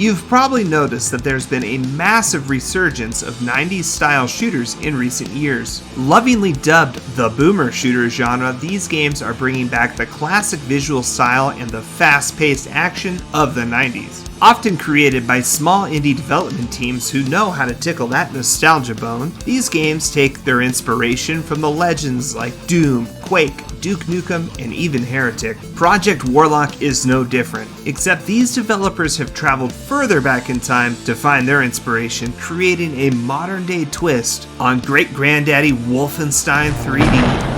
You've probably noticed that there's been a massive resurgence of 90s style shooters in recent years. Lovingly dubbed the boomer shooter genre, these games are bringing back the classic visual style and the fast-paced action of the 90s. Often created by small indie development teams who know how to tickle that nostalgia bone, these games take their inspiration from the legends like Doom, Quake, Duke Nukem, and even Heretic. Project Warlock is no different, except these developers have traveled further back in time to find their inspiration, creating a modern-day twist on great-granddaddy Wolfenstein 3D.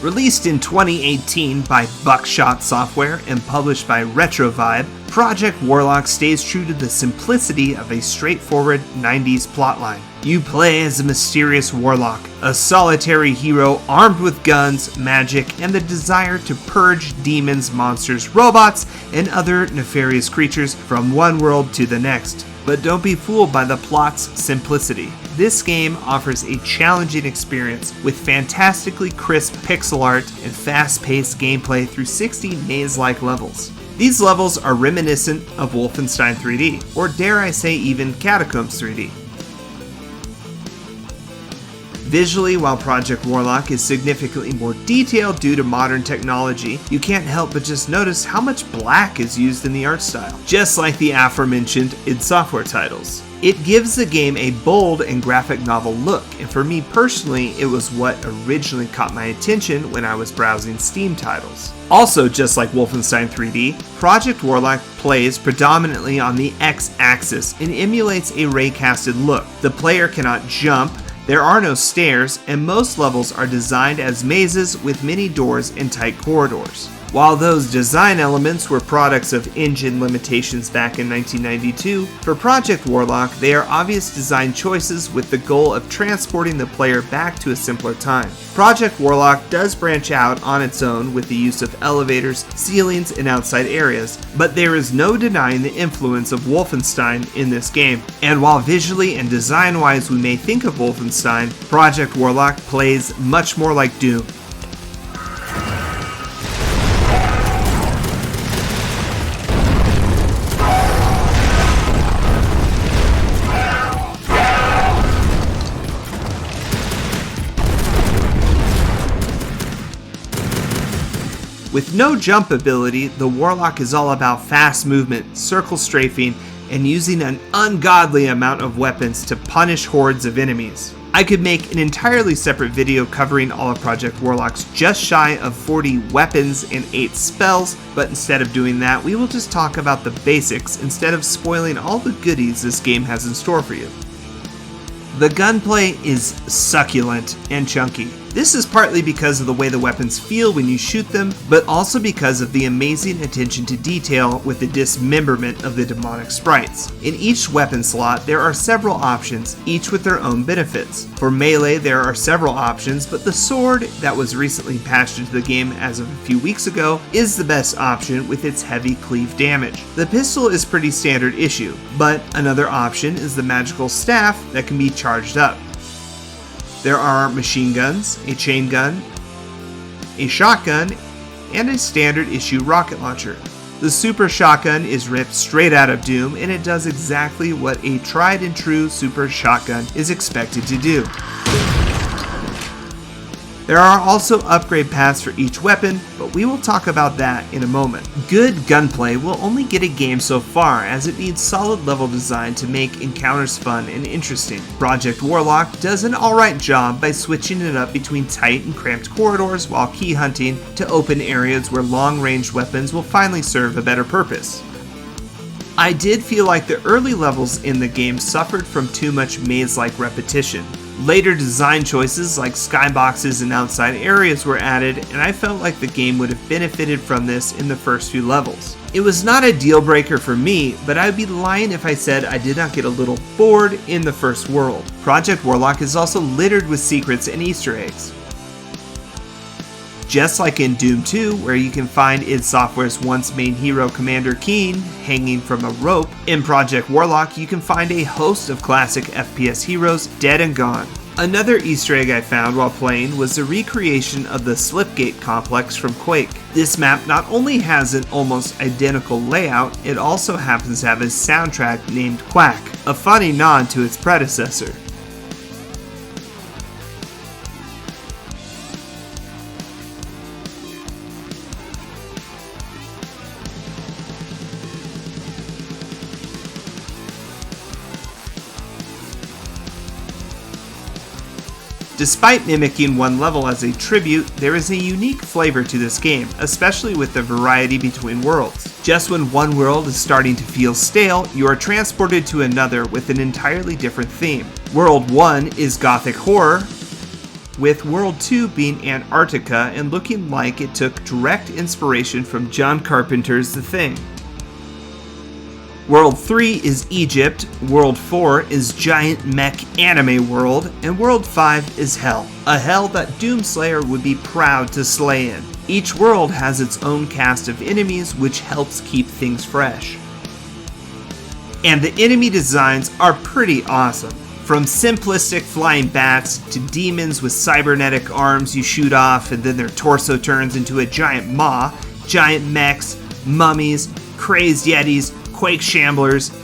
Released in 2018 by Buckshot Software and published by Retrovibe, Project Warlock stays true to the simplicity of a straightforward 90s plotline. You play as a mysterious warlock, a solitary hero armed with guns, magic, and the desire to purge demons, monsters, robots, and other nefarious creatures from one world to the next. But don't be fooled by the plot's simplicity. This game offers a challenging experience with fantastically crisp pixel art and fast-paced gameplay through 60 maze-like levels. These levels are reminiscent of Wolfenstein 3D, or dare I say even Catacombs 3D. Visually, while Project Warlock is significantly more detailed due to modern technology, you can't help but just notice how much black is used in the art style, just like the aforementioned id Software titles. It gives the game a bold and graphic novel look, and for me personally, it was what originally caught my attention when I was browsing Steam titles. Also, just like Wolfenstein 3D, Project Warlock plays predominantly on the X-axis and emulates a raycasted look. The player cannot jump, there are no stairs, and most levels are designed as mazes with many doors and tight corridors. While those design elements were products of engine limitations back in 1992, for Project Warlock they are obvious design choices with the goal of transporting the player back to a simpler time. Project Warlock does branch out on its own with the use of elevators, ceilings, and outside areas, but there is no denying the influence of Wolfenstein in this game. And while visually and design-wise we may think of Wolfenstein, Project Warlock plays much more like Doom. With no jump ability, the Warlock is all about fast movement, circle strafing, and using an ungodly amount of weapons to punish hordes of enemies. I could make an entirely separate video covering all of Project Warlock's just shy of 40 weapons and 8 spells, but instead of doing that, we will just talk about the basics instead of spoiling all the goodies this game has in store for you. The gunplay is succulent and chunky. This is partly because of the way the weapons feel when you shoot them, but also because of the amazing attention to detail with the dismemberment of the demonic sprites. In each weapon slot, there are several options, each with their own benefits. For melee, there are several options, but the sword, that was recently patched into the game as of a few weeks ago, is the best option with its heavy cleave damage. The pistol is pretty standard issue, but another option is the magical staff that can be charged up. There are machine guns, a chain gun, a shotgun, and a standard issue rocket launcher. The super shotgun is ripped straight out of Doom, and it does exactly what a tried and true super shotgun is expected to do. There are also upgrade paths for each weapon, but we will talk about that in a moment. Good gunplay will only get a game so far, as it needs solid level design to make encounters fun and interesting. Project Warlock does an alright job by switching it up between tight and cramped corridors while key hunting to open areas where long-range weapons will finally serve a better purpose. I did feel like the early levels in the game suffered from too much maze-like repetition. Later design choices like skyboxes and outside areas were added, and I felt like the game would have benefited from this in the first few levels. It was not a deal breaker for me, but I'd be lying if I said I did not get a little bored in the first world. Project Warlock is also littered with secrets and Easter eggs. Just like in Doom 2, where you can find id Software's once main hero Commander Keen hanging from a rope, in Project Warlock you can find a host of classic FPS heroes dead and gone. Another Easter egg I found while playing was the recreation of the Slipgate complex from Quake. This map not only has an almost identical layout, it also happens to have a soundtrack named Quack, a funny nod to its predecessor. Despite mimicking one level as a tribute, there is a unique flavor to this game, especially with the variety between worlds. Just when one world is starting to feel stale, you are transported to another with an entirely different theme. World 1 is Gothic Horror, with World 2 being Antarctica and looking like it took direct inspiration from John Carpenter's The Thing. World 3 is Egypt, World 4 is Giant Mech Anime World, and World 5 is Hell, a hell that Doomslayer would be proud to slay in. Each world has its own cast of enemies, which helps keep things fresh. And the enemy designs are pretty awesome. From simplistic flying bats to demons with cybernetic arms you shoot off and then their torso turns into a giant maw, giant mechs, mummies, crazed yetis, Quake Shamblers,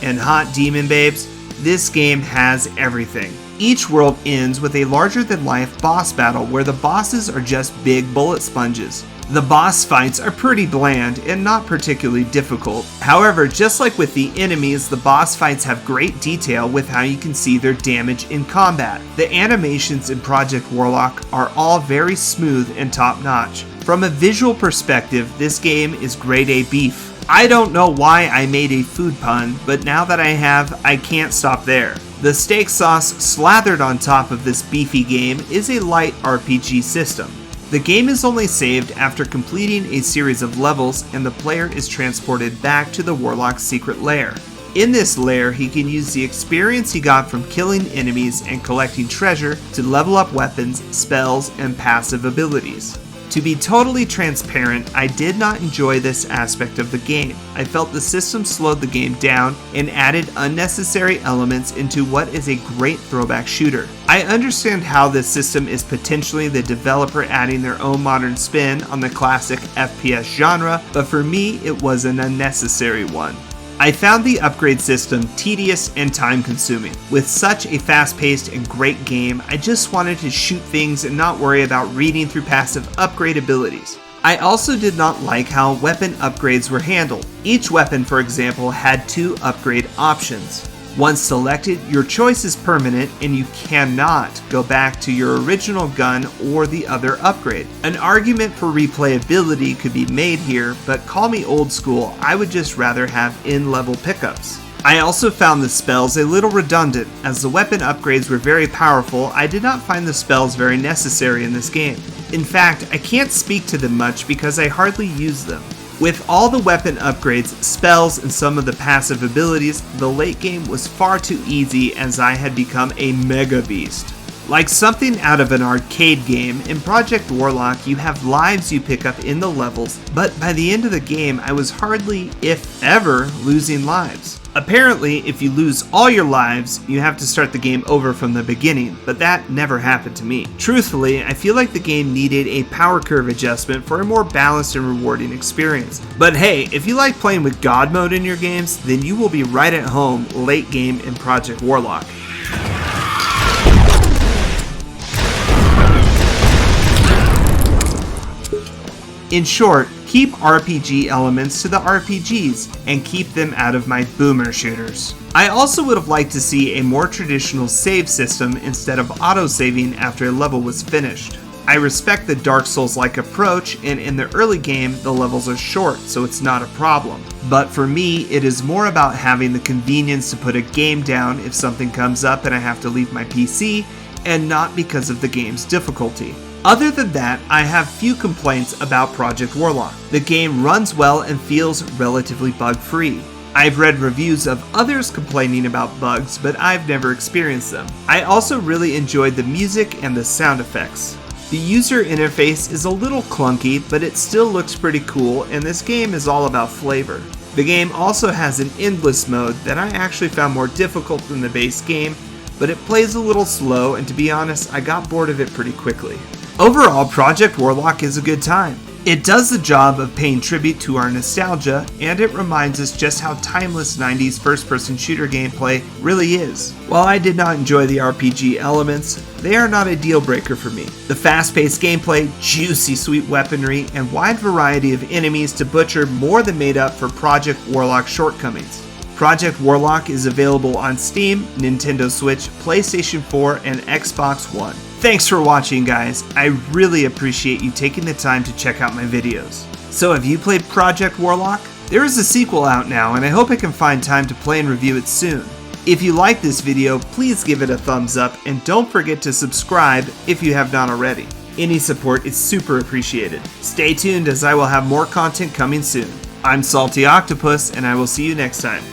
and hot demon babes, this game has everything. Each world ends with a larger-than-life boss battle where the bosses are just big bullet sponges. The boss fights are pretty bland and not particularly difficult. However, just like with the enemies, the boss fights have great detail with how you can see their damage in combat. The animations in Project Warlock are all very smooth and top-notch. From a visual perspective, this game is grade A beef. I don't know why I made a food pun, but now that I have, I can't stop there. The steak sauce slathered on top of this beefy game is a light RPG system. The game is only saved after completing a series of levels and the player is transported back to the Warlock's secret lair. In this lair, he can use the experience he got from killing enemies and collecting treasure to level up weapons, spells, and passive abilities. To be totally transparent, I did not enjoy this aspect of the game. I felt the system slowed the game down and added unnecessary elements into what is a great throwback shooter. I understand how this system is potentially the developer adding their own modern spin on the classic FPS genre, but for me it was an unnecessary one. I found the upgrade system tedious and time-consuming. With such a fast-paced and great game, I just wanted to shoot things and not worry about reading through passive upgrade abilities. I also did not like how weapon upgrades were handled. Each weapon, for example, had 2 upgrade options. Once selected, your choice is permanent and you cannot go back to your original gun or the other upgrade. An argument for replayability could be made here, but call me old school, I would just rather have in-level pickups. I also found the spells a little redundant. As the weapon upgrades were very powerful, I did not find the spells very necessary in this game. In fact, I can't speak to them much because I hardly use them. With all the weapon upgrades, spells, and some of the passive abilities, the late game was far too easy as I had become a mega beast. Like something out of an arcade game, in Project Warlock you have lives you pick up in the levels, but by the end of the game I was hardly, if ever, losing lives. Apparently, if you lose all your lives, you have to start the game over from the beginning, but that never happened to me. Truthfully, I feel like the game needed a power curve adjustment for a more balanced and rewarding experience. But hey, if you like playing with God mode in your games, then you will be right at home late game in Project Warlock. In short, keep RPG elements to the RPGs and keep them out of my boomer shooters. I also would have liked to see a more traditional save system instead of auto-saving after a level was finished. I respect the Dark Souls-like approach, and in the early game the levels are short, so it's not a problem. But for me, it is more about having the convenience to put a game down if something comes up and I have to leave my PC, and not because of the game's difficulty. Other than that, I have few complaints about Project Warlock. The game runs well and feels relatively bug-free. I've read reviews of others complaining about bugs, but I've never experienced them. I also really enjoyed the music and the sound effects. The user interface is a little clunky, but it still looks pretty cool, and this game is all about flavor. The game also has an endless mode that I actually found more difficult than the base game, but it plays a little slow, and to be honest, I got bored of it pretty quickly. Overall, Project Warlock is a good time. It does the job of paying tribute to our nostalgia, and it reminds us just how timeless 90s first-person shooter gameplay really is. While I did not enjoy the RPG elements, they are not a deal breaker for me. The fast-paced gameplay, juicy sweet weaponry, and wide variety of enemies to butcher more than made up for Project Warlock's shortcomings. Project Warlock is available on Steam, Nintendo Switch, PlayStation 4, and Xbox One. Thanks for watching, guys. I really appreciate you taking the time to check out my videos. So have you played Project Warlock? There is a sequel out now, and I hope I can find time to play and review it soon. If you like this video, please give it a thumbs up, and don't forget to subscribe if you have not already. Any support is super appreciated. Stay tuned as I will have more content coming soon. I'm Salty Octopus, and I will see you next time.